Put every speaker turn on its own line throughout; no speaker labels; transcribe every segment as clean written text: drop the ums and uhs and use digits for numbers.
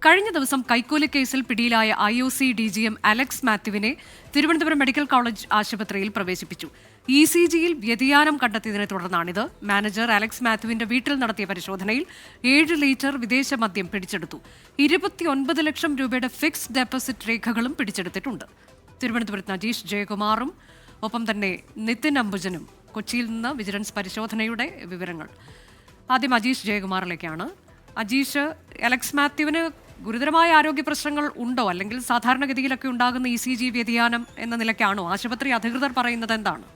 കഴിഞ്ഞ ദിവസം കൈക്കൂലി കേസിൽ പിടിയിലായ IOC DGM അലക്സ് മാത്യുവിനെ തിരുവനന്തപുരം മെഡിക്കൽ കോളേജ് ആശുപത്രിയിൽ പ്രവേശിപ്പിച്ചു. ECGയിൽ വ്യതിയാനം കണ്ടെത്തിയതിനെ തുടർന്നാണിത്. മാനേജർ അലക്സ് മാത്യുവിന്റെ വീട്ടിൽ നടത്തിയ പരിശോധനയിൽ 7 ലിറ്റർ വിദേശ മദ്യം പിടിച്ചെടുത്തു. 29 ലക്ഷം രൂപയുടെ ഫിക്സ്ഡ് ഡെപ്പോസിറ്റ് രേഖകളും പിടിച്ചെടുത്തിട്ടുണ്ട്. തിരുവനന്തപുരത്ത് അജീഷ് ജയകുമാറും ഒപ്പം തന്നെ നിതിൻ അംബുജനും കൊച്ചിയിൽ നിന്ന് വിജിലൻസ് പരിശോധനയുടെ വിവരങ്ങൾ. ആദ്യം അജീഷ് ജയകുമാറിലേക്കാണ്. അജീഷ്, അലക്സ് മാത്യുവിന് ഗുരുതരമായ ആരോഗ്യ പ്രശ്നങ്ങൾ ഉണ്ടോ, അല്ലെങ്കിൽ സാധാരണഗതിയിലൊക്കെ ഉണ്ടാകുന്ന ECG വ്യതിയാനം എന്ന നിലയ്ക്കാണോ ആശുപത്രി അധികൃതർ പറയുന്നത്? എന്താണ്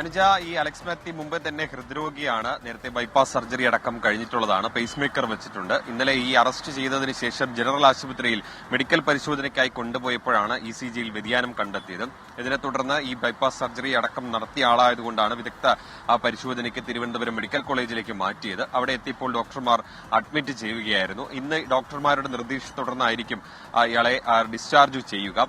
അനുജ, ഈ അലക്സ് മാത്യു മുമ്പ് തന്നെ ഹൃദ്രോഗിയാണ്. നേരത്തെ ബൈപ്പാസ് സർജറി അടക്കം കഴിഞ്ഞിട്ടുള്ളതാണ്. പേസ് മേക്കർ വെച്ചിട്ടുണ്ട്. ഇന്നലെ ഈ അറസ്റ്റ് ചെയ്തതിന് ശേഷം ജനറൽ ആശുപത്രിയിൽ മെഡിക്കൽ പരിശോധനയ്ക്കായി കൊണ്ടുപോയപ്പോഴാണ് ECGയിൽ വ്യതിയാനം കണ്ടെത്തിയത്. ഇതിനെ തുടർന്ന് ഈ ബൈപ്പാസ് സർജറി അടക്കം നടത്തിയ ആളായതുകൊണ്ടാണ് വിദഗ്ധ പരിശോധനയ്ക്ക് തിരുവനന്തപുരം മെഡിക്കൽ കോളേജിലേക്ക് മാറ്റിയത്. അവിടെ എത്തിയപ്പോൾ ഡോക്ടർമാർ അഡ്മിറ്റ് ചെയ്യുകയായിരുന്നു. ഇന്ന് ഡോക്ടർമാരുടെ നിർദ്ദേശത്തെ തുടർന്നായിരിക്കും ഇയാളെ ഡിസ്ചാർജ് ചെയ്യുക.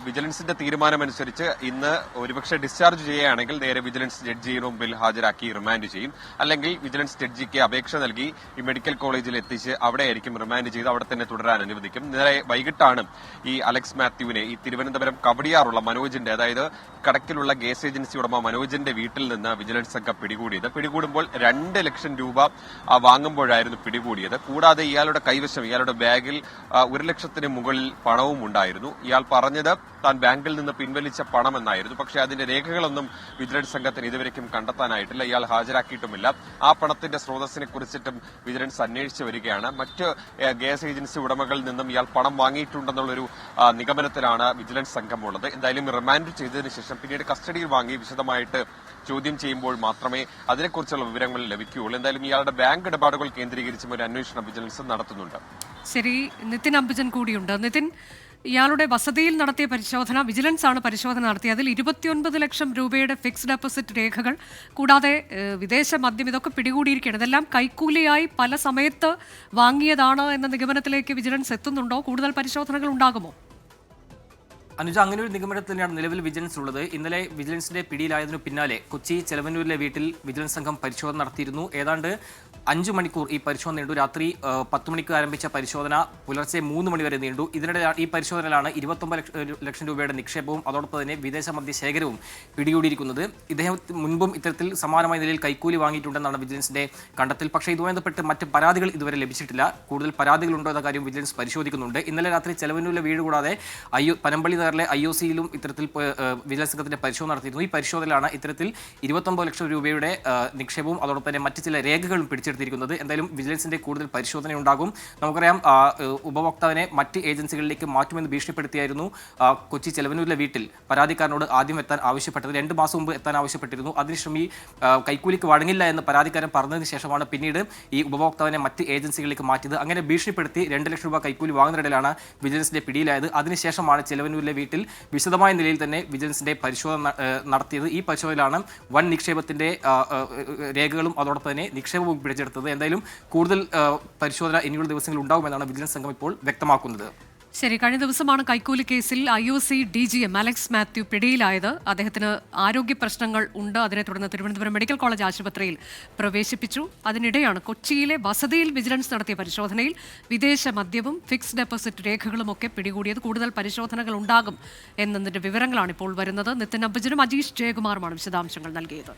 വിജിലൻസിന്റെ തീരുമാനമനുസരിച്ച് ഇന്ന് ഒരുപക്ഷെ ഡിസ്ചാർജ് ചെയ്യുകയാണെങ്കിൽ നേരെ വിജിലൻസ് ജഡ്ജിയുടെ മുമ്പിൽ ഹാജരാക്കി റിമാൻഡ് ചെയ്യും. അല്ലെങ്കിൽ വിജിലൻസ് ജഡ്ജിക്ക് അപേക്ഷ നൽകി ഈ മെഡിക്കൽ കോളേജിൽ എത്തിച്ച് അവിടെയായിരിക്കും റിമാൻഡ് ചെയ്ത് അവിടെ തന്നെ തുടരാൻ അനുവദിക്കും. ഇന്നലെ വൈകിട്ടാണ് ഈ അലക്സ് മാത്യുവിനെ ഈ തിരുവനന്തപുരം കവടിയാറുള്ള മനോജിന്റെ, അതായത് കടക്കിലുള്ള ഗ്യാസ് ഏജൻസി ഉടമ മനോജിന്റെ വീട്ടിൽ നിന്ന് വിജിലൻസ് സംഘം പിടികൂടിയത്. പിടികൂടുമ്പോൾ 2 ലക്ഷം രൂപ വാങ്ങുമ്പോഴായിരുന്നു പിടികൂടിയത്. കൂടാതെ ഇയാളുടെ കൈവശം, ഇയാളുടെ ബാഗിൽ 1 ലക്ഷത്തിന് മുകളിൽ പണവും ഉണ്ടായിരുന്നു. ഇയാൾ പറഞ്ഞത് താൻ ബാങ്കിൽ നിന്ന് പിൻവലിച്ച പണം എന്നായിരുന്നു. പക്ഷേ അതിന്റെ രേഖകളൊന്നും വിജിലൻസ് സംഘത്തിന് ഇതുവരെയും കണ്ടെത്താനായിട്ടില്ല. ഇയാൾ ഹാജരാക്കിയിട്ടുമില്ല. ആ പണത്തിന്റെ സ്രോതസ്സിനെ കുറിച്ചിട്ടും വിജിലൻസ് അന്വേഷിച്ചു വരികയാണ്. മറ്റ് ഗ്യാസ് ഏജൻസി ഉടമകളിൽ നിന്നും ഇയാൾ പണം വാങ്ങിയിട്ടുണ്ടെന്നുള്ളൊരു നിഗമനത്തിലാണ് വിജിലൻസ് സംഘമുള്ളത്. എന്തായാലും റിമാൻഡ് ചെയ്തതിനു ശേഷം പിന്നീട് കസ്റ്റഡിയിൽ വാങ്ങി വിശദമായിട്ട് ചോദ്യം ചെയ്യുമ്പോൾ മാത്രമേ അതിനെക്കുറിച്ചുള്ള വിവരങ്ങൾ ലഭിക്കുകയുള്ളൂ. എന്തായാലും ഇയാളുടെ ബാങ്ക് ഇടപാടുകൾ കേന്ദ്രീകരിച്ചും ഒരു അന്വേഷണം വിജിലൻസ് നടത്തുന്നുണ്ട്.
ശരി, നിതിൻ അംബുജൻ കൂടിയുണ്ട്. നിതിൻ, ഇയാളുടെ വസതിയിൽ നടത്തിയ പരിശോധന, വിജിലൻസ് ആണ് പരിശോധന നടത്തിയത്. അതിൽ 29 ലക്ഷം രൂപയുടെ ഫിക്സ്ഡ് ഡെപ്പോസിറ്റ് രേഖകൾ, കൂടാതെ വിദേശ മദ്യം, ഇതൊക്കെ പിടികൂടിയിരിക്കുകയാണ്. ഇതെല്ലാം കൈക്കൂലിയായി പല സമയത്ത് വാങ്ങിയതാണ് എന്ന നിഗമനത്തിലേക്ക് വിജിലൻസ് എത്തുന്നുണ്ടോ? കൂടുതൽ പരിശോധനകൾ ഉണ്ടാകുമോ?
അനുജ, അങ്ങനെ ഒരു നിഗമനത്തിൽ തന്നെയാണ് നിലവിൽ വിജിലൻസ് ഉള്ളത്. ഇന്നലെ വിജിലൻസിന്റെ പിടിയിലായതിനു പിന്നാലെ കൊച്ചി ചെലവന്നൂരിലെ വീട്ടിൽ വിജിലൻസ് സംഘം പരിശോധന നടത്തിയിരുന്നു. ഏതാണ്ട് 5 മണിക്കൂർ ഈ പരിശോധന നീണ്ടു. രാത്രി 10 മണിക്ക് ആരംഭിച്ച പരിശോധന പുലർച്ചെ 3 മണി വരെ നീണ്ടു. ഇതിനിടെ ഈ പരിശോധനയിലാണ് 29 ലക്ഷം രൂപയുടെ നിക്ഷേപവും അതോടൊപ്പം തന്നെ വിദേശ മദ്യ ശേഖരവും പിടികൂടിയിരിക്കുന്നത്. ഇദ്ദേഹം മുൻപും ഇത്തരത്തിൽ സമാനമായ നിലയിൽ കൈക്കൂലി വാങ്ങിയിട്ടുണ്ടെന്നാണ് വിജിലൻസിന്റെ കണ്ടെത്തൽ. പക്ഷേ ഇതുമായി ബന്ധപ്പെട്ട് മറ്റ് പരാതികൾ ഇതുവരെ ലഭിച്ചിട്ടില്ല. കൂടുതൽ പരാതികളുണ്ടോ എന്ന കാര്യം വിജിലൻസ് പരിശോധിക്കുന്നുണ്ട്. ഇന്നലെ രാത്രി ചെലവന്നൂരിലെ വീട് കൂടാതെ പനമ്പള്ളി IOCയിലും ഇത്തരത്തിൽ വിജിലൻസ് സംഘത്തിന്റെ പരിശോധന നടത്തിയിരുന്നു. ഈ പരിശോധനയിലാണ് ഇത്തരത്തിൽ 29 ലക്ഷം രൂപയുടെ നിക്ഷേപവും അതോടൊപ്പം തന്നെ മറ്റ് ചില രേഖകളും പിടിച്ചെടുത്തിരിക്കുന്നത്. എന്തായാലും വിജിലൻസിന്റെ കൂടുതൽ പരിശോധനയുണ്ടാകും. നമുക്കറിയാം, ഉപഭോക്താവിനെ മറ്റ് ഏജൻസികളിലേക്ക് മാറ്റുമെന്ന് ഭീഷണിപ്പെടുത്തിയായിരുന്നു കൊച്ചി ചെലവന്നൂരിലെ വീട്ടിൽ പരാതിക്കാരനോട് ആദ്യം എത്താൻ ആവശ്യപ്പെട്ടത്. 2 മാസം മുമ്പ് എത്താൻ ആവശ്യപ്പെട്ടിരുന്നു. അതിനുശേഷം ഈ കൈക്കൂലിക്ക് വഴങ്ങില്ല എന്ന് പരാതിക്കാരൻ പറഞ്ഞതിന് ശേഷമാണ് പിന്നീട് ഈ ഉപഭോക്താവിനെ മറ്റ് ഏജൻസികളിലേക്ക് മാറ്റിയത്. അങ്ങനെ ഭീഷണിപ്പെടുത്തി 2 ലക്ഷം രൂപ കൈക്കൂലി വാങ്ങുന്നതിനിടയിലാണ് വിജിലൻസിന്റെ പിടിയിലായത്. അതിനുശേഷമാണ് ചെലവന്നൂരിലെ വീട്ടിൽ വിശദമായ നിലയിൽ തന്നെ വിജിലൻസിന്റെ പരിശോധന നടത്തിയത്. ഈ പരിശോധനയിലാണ് വൻ നിക്ഷേപത്തിന്റെ രേഖകളും അതോടൊപ്പം തന്നെ നിക്ഷേപവും പിടിച്ചെടുത്തത്. എന്തായാലും കൂടുതൽ പരിശോധന ഇനിയുള്ള ദിവസങ്ങളിൽ ഉണ്ടാകുമെന്നാണ് വിജിലൻസ് സംഘം ഇപ്പോൾ വ്യക്തമാക്കുന്നത്.
ശരി, കഴിഞ്ഞ ദിവസമാണ് കൈക്കൂലി കേസിൽ IOC DGM അലക്സ് മാത്യു പിടിയിലായത്. അദ്ദേഹത്തിന് ആരോഗ്യ പ്രശ്നങ്ങൾ ഉണ്ട്. അതിനെ തുടർന്ന് തിരുവനന്തപുരം മെഡിക്കൽ കോളേജ് ആശുപത്രിയിൽ പ്രവേശിപ്പിച്ചു. അതിനിടെയാണ് കൊച്ചിയിലെ വസതിയിൽ വിജിലൻസ് നടത്തിയ പരിശോധനയിൽ വിദേശ മദ്യവും ഫിക്സ്ഡ് ഡെപ്പോസിറ്റ് രേഖകളും ഒക്കെ പിടികൂടിയത്. കൂടുതൽ പരിശോധനകൾ ഉണ്ടാകും എന്നതിന്റെ വിവരങ്ങളാണ് ഇപ്പോൾ വരുന്നത്. നിതിൻ അംബുജനും അജീഷ് ജയകുമാറുമാണ് വിശദാംശങ്ങൾ നൽകിയത്.